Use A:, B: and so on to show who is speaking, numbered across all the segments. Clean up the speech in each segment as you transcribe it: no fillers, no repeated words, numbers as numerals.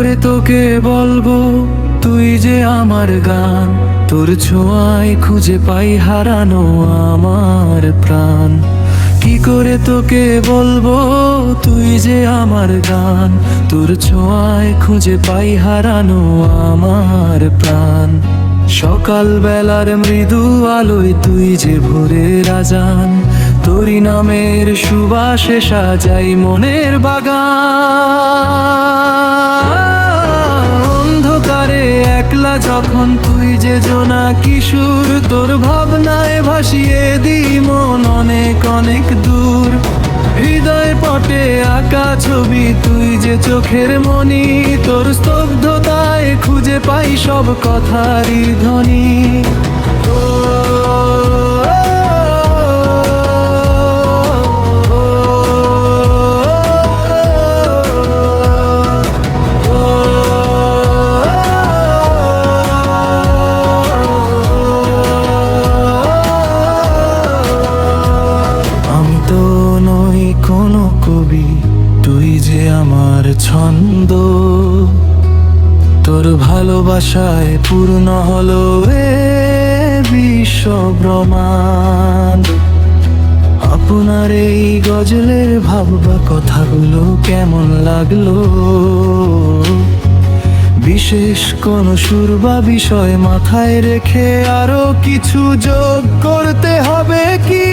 A: করে তোকে বলবো তুই যে আমার গান, তোর ছোঁয়ায় খুঁজে পাই হারানো আমার প্রাণ। কি করে তোকে বলবো তুই যে আমার গান, তোর ছোঁয়ায় খুঁজে পাই হারানো আমার প্রাণ। সকাল বেলার মৃদু আলোয় তুই যে ভোরের আজান, তোরই নামের সুবাসে সাজাই মনের বাগান। অন্ধকারে একলা যখন তুই যে জোনা কিশোর, তোর ভাবনায় ভাসিয়ে দি মন অনেক অনেক দূর। হৃদয় পটে আঁকা ছবি তুই যে চোখের মনি, তোর স্তব্ধতায় খুঁজে পাই সব কথারই ধ্বনি। আমি তো নই কোনো কবি, তুই যে আমার ছন্দ, তোর ভালোবাসায় পূর্ণ হলো এ বিশ্ব ব্রহ্মাণ্ড। আপনার এই গজলের ভাববা কথাগুলো কেমন লাগলো, বিশেষ কোন সুর বা বিষয় মাথায় রেখে আরো কিছু যোগ করতে হবে কি?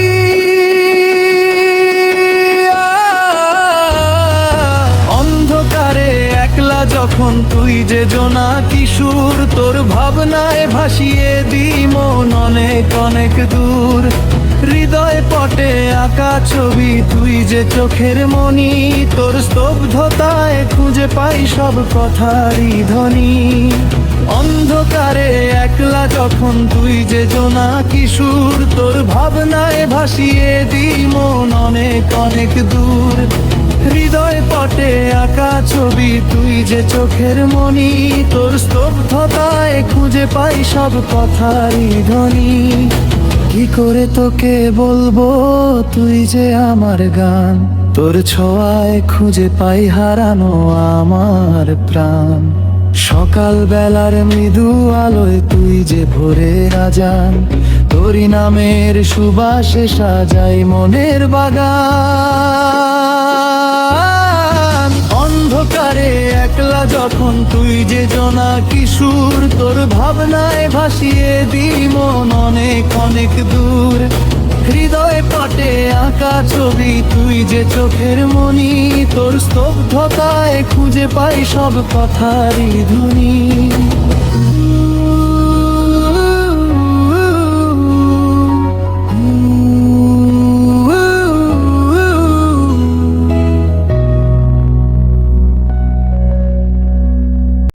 A: অন্ধকারে একলা যখন তুই যে জোনা কিশোর, তোর ভাবনায় ভাসিয়ে দি মন অনেক অনেক দূর। হৃদয় পটে আঁকা ছবি তুই যে চোখের মনি, তোর স্তব্ধতায় খুঁজে পাই সব কথারই ধ্বনি। অন্ধকারে একলা যখন তুই যে জোনা কিশোর, তোর ভাবনায় ভাসিয়ে দি মন অনেক অনেক দূর। হৃদয় পটে আঁকা ছবি তুই যে চোখের মনি, তোর স্তব্ধতায় খুঁজে পাই সব কথারই ধ্বনি। কি করে তোকে বলবো তুই যে আমার গান, তোর ছোঁয়ায় খুঁজে পাই হারানো আমার প্রাণ। সকাল বেলার মৃদু আলোয় তুই যে ভোরের আজান, তোরই নামের সুবাসে সাজাই মনের বাগান। অন্ধকারে একলা যখন তুই যে জোনা কিশোর, তোর ভাবনায় ভাসিয়ে দি মন অনেক অনেক দূর। হৃদয় পটে আঁকা ছবি তুই যে চোখের মনি, তোর স্তব্ধতায় খুঁজে পাই সব কথারই ধ্বনি।